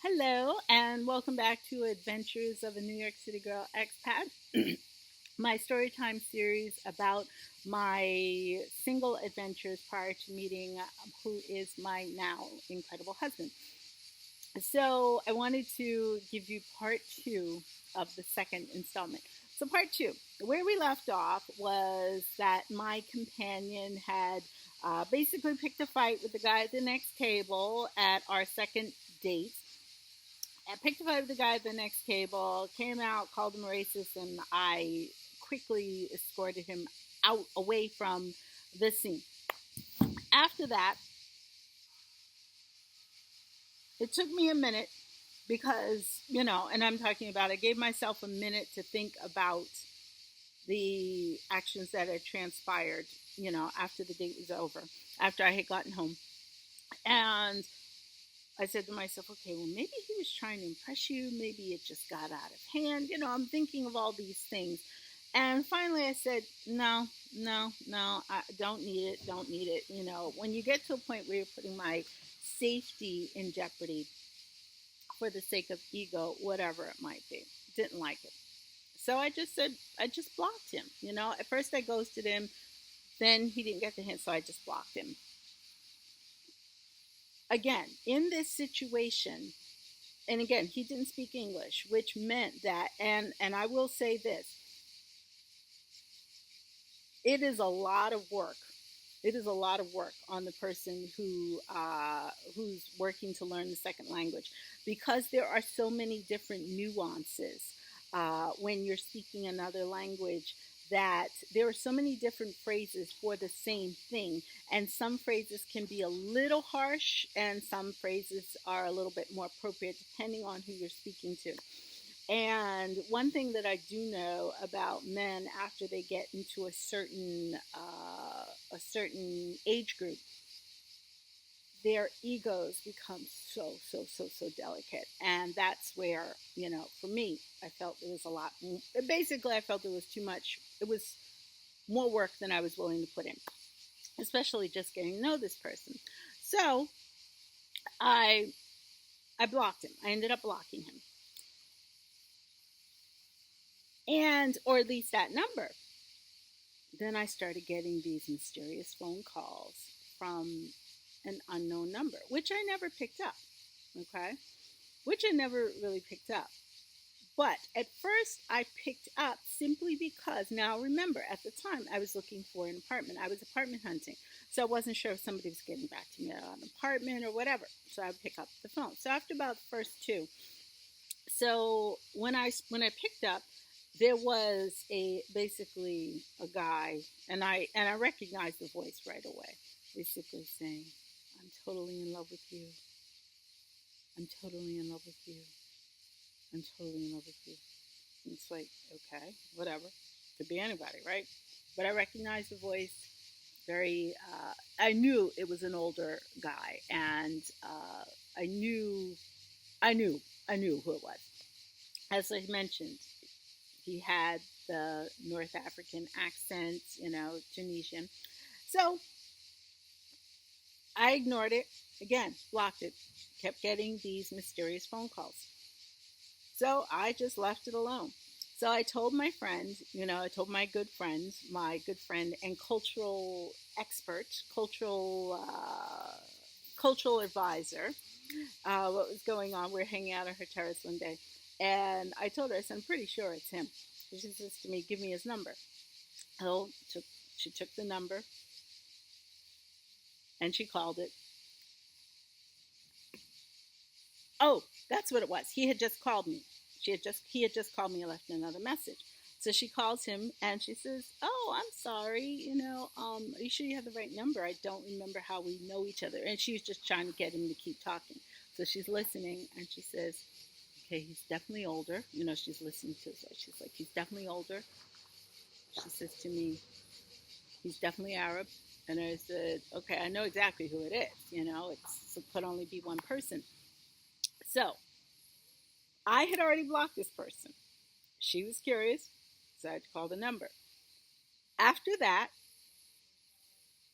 Hello, and welcome back to Adventures of a New York City Girl Expat, my storytime series about my single adventures prior to meeting who is my now incredible husband. So, I wanted to give you part two of the second installment. So, part two, where we left off was that my companion had basically picked a fight with the guy at the next table at our second date. I picked a fight with the guy at the next table, came out, called him a racist, and I quickly escorted him out away from the scene. After that, it took me a minute because, and I'm talking about I gave myself a minute to think about the actions that had transpired, after the date was over, after I had gotten home. And I said to myself, okay, well, maybe he was trying to impress you. Maybe it just got out of hand. I'm thinking of all these things. And finally I said, no, I don't need it. Don't need it. When you get to a point where you're putting my safety in jeopardy for the sake of ego, whatever it might be, didn't like it. So I just said, I just blocked him. At first I ghosted him. Then he didn't get the hint, so I just blocked him. Again, in this situation, and again, he didn't speak English, which meant that, and I will say this, it is a lot of work. It is a lot of work on the person who's working to learn the second language, because there are so many different nuances when you're speaking another language, that there are so many different phrases for the same thing, and some phrases can be a little harsh and some phrases are a little bit more appropriate depending on who you're speaking to. And one thing that I do know about men after they get into a certain age group, their egos become so delicate. And that's where, for me, I felt there was a lot. Basically, I felt there was too much. It was more work than I was willing to put in, especially just getting to know this person. So I blocked him. I ended up blocking him. And, or at least that number. Then I started getting these mysterious phone calls from an unknown number, which I never picked up, okay? Which I never really picked up. But at first I picked up simply because, now remember, at the time I was looking for an apartment. I was apartment hunting. So I wasn't sure if somebody was getting back to me about an apartment or whatever. So I would pick up the phone. So after about the first two, so when I picked up, there was basically a guy, and I recognized the voice right away, basically saying, I'm totally in love with you. I'm totally in love with you. I'm totally in love with you. And it's like, okay, whatever. Could be anybody, right? But I recognized the voice. I knew it was an older guy, and I knew who it was. As I mentioned, he had the North African accent, Tunisian. So I ignored it. Again, blocked it. Kept getting these mysterious phone calls. So I just left it alone. So I told my friend, I told my good friend and cultural expert, cultural advisor, what was going on. We were hanging out on her terrace one day. And I told her, I said, I'm pretty sure it's him. She says to me, give me his number. She took the number and she called it. Oh, that's what it was. He had just called me. He had just called me and left another message. So she calls him and she says, oh, I'm sorry. Are you sure you have the right number? I don't remember how we know each other. And she was just trying to get him to keep talking. So she's listening and she says, okay, he's definitely older. She's listening to it. So she's like, he's definitely older. She says to me, he's definitely Arab. And I said, okay, I know exactly who it is. It could only be one person. So I had already blocked this person. She was curious, so I had to call the number. After that,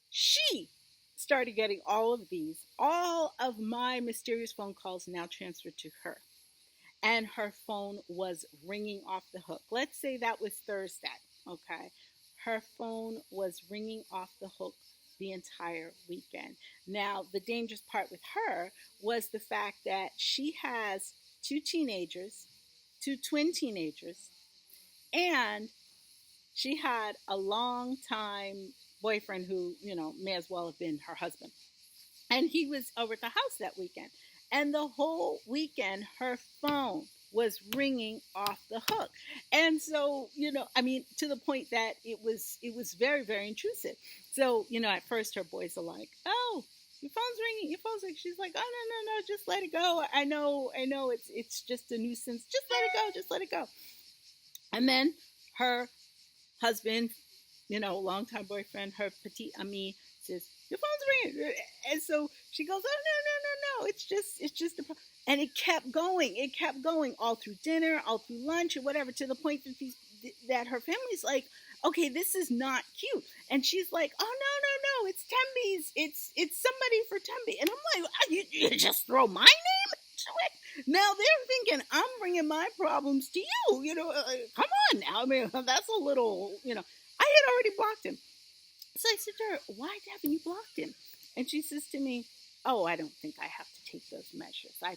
she started getting all of these. All of my mysterious phone calls now transferred to her. And her phone was ringing off the hook. Let's say that was Thursday, okay? Her phone was ringing off the hook the entire weekend. Now, the dangerous part with her was the fact that she has two teenagers, two twin teenagers, and she had a long time boyfriend who, may as well have been her husband. And he was over at the house that weekend. And the whole weekend, her phone was ringing off the hook. And so, to the point that it was very, very intrusive. So, at first her boys are like, oh, your phone's ringing, your phone's ringing. She's like, oh, no, just let it go. I know, it's just a nuisance. Just let it go. And then her husband, longtime boyfriend, her petit ami, says, your phone's ringing. And so she goes, oh, no. It's just a problem. And it kept going all through dinner, all through lunch, or whatever, to the point that her family's like, okay, this is not cute. And she's like, oh, no, it's Thembi's. It's somebody for Thembi. And I'm like, you just throw my name into it? Now they're thinking I'm bringing my problems to you. Come on now. I mean, that's a little, I had already blocked him. So I said to her, why haven't you blocked him? And she says to me, oh, I don't think I have to take those measures. I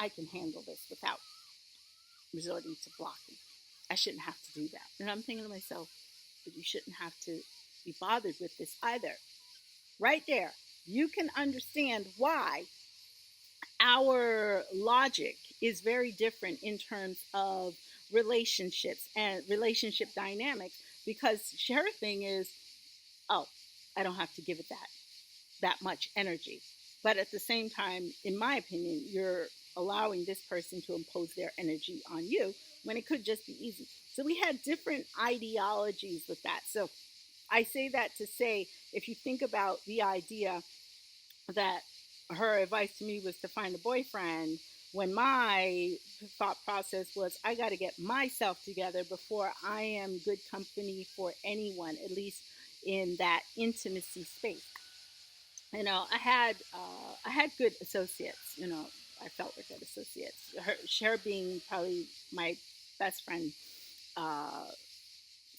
can handle this without resorting to blocking. I shouldn't have to do that. And I'm thinking to myself, but you shouldn't have to be bothered with this either. Right there, you can understand why our logic is very different in terms of relationships and relationship dynamics, because her thing is, oh, I don't have to give it that much energy. But at the same time, in my opinion, you're allowing this person to impose their energy on you when it could just be easy. So we had different ideologies with that. So I say that to say, if you think about the idea that her advice to me was to find a boyfriend, when my thought process was, I got to get myself together before I am good company for anyone, at least in that intimacy space. I had good associates. I felt were good associates. Her being probably my best friend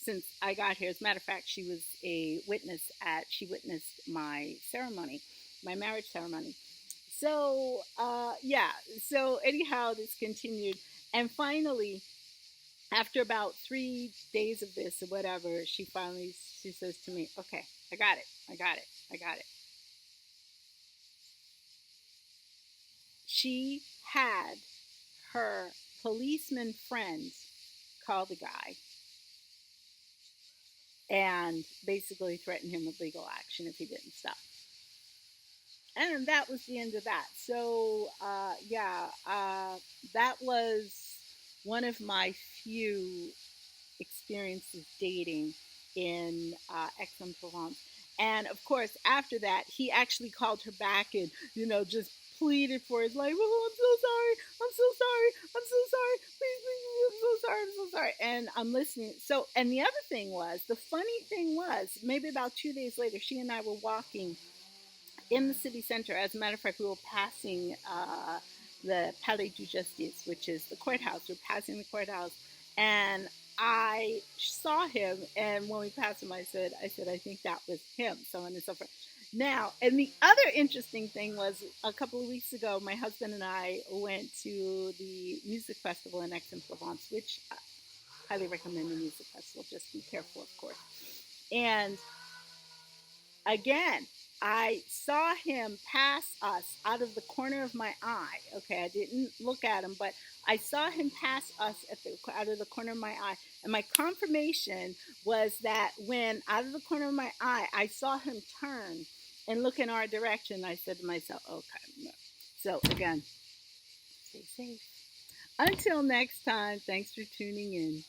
since I got here. As a matter of fact, she was a witness she witnessed my ceremony, my marriage ceremony. So yeah. So anyhow, this continued, and finally, after about 3 days of this or whatever, she says to me, "Okay, I got it." She had her policeman friends call the guy and basically threaten him with legal action if he didn't stop. And that was the end of that. So, that was one of my few experiences dating in Aix-en-Provence. And of course, after that, he actually called her back and, just pleaded for his life. Oh, I'm so sorry. Please, I'm so sorry. And I'm listening. So, and the other thing was, the funny thing was, maybe about 2 days later, she and I were walking in the city center. As a matter of fact, we were passing the Palais de Justice, which is the courthouse. We're passing the courthouse, and I saw him, and when we passed him, I said, I think that was him, so on and so forth. Now, and the other interesting thing was, a couple of weeks ago, my husband and I went to the music festival in Aix-en-Provence, which I highly recommend the music festival. Just be careful, of course. And again, I saw him pass us out of the corner of my eye. Okay, I didn't look at him, but I saw him pass us out of the corner of my eye. And my confirmation was that when out of the corner of my eye, I saw him turn and look in our direction, I said to myself, okay. No. So again, stay safe. Until next time, thanks for tuning in.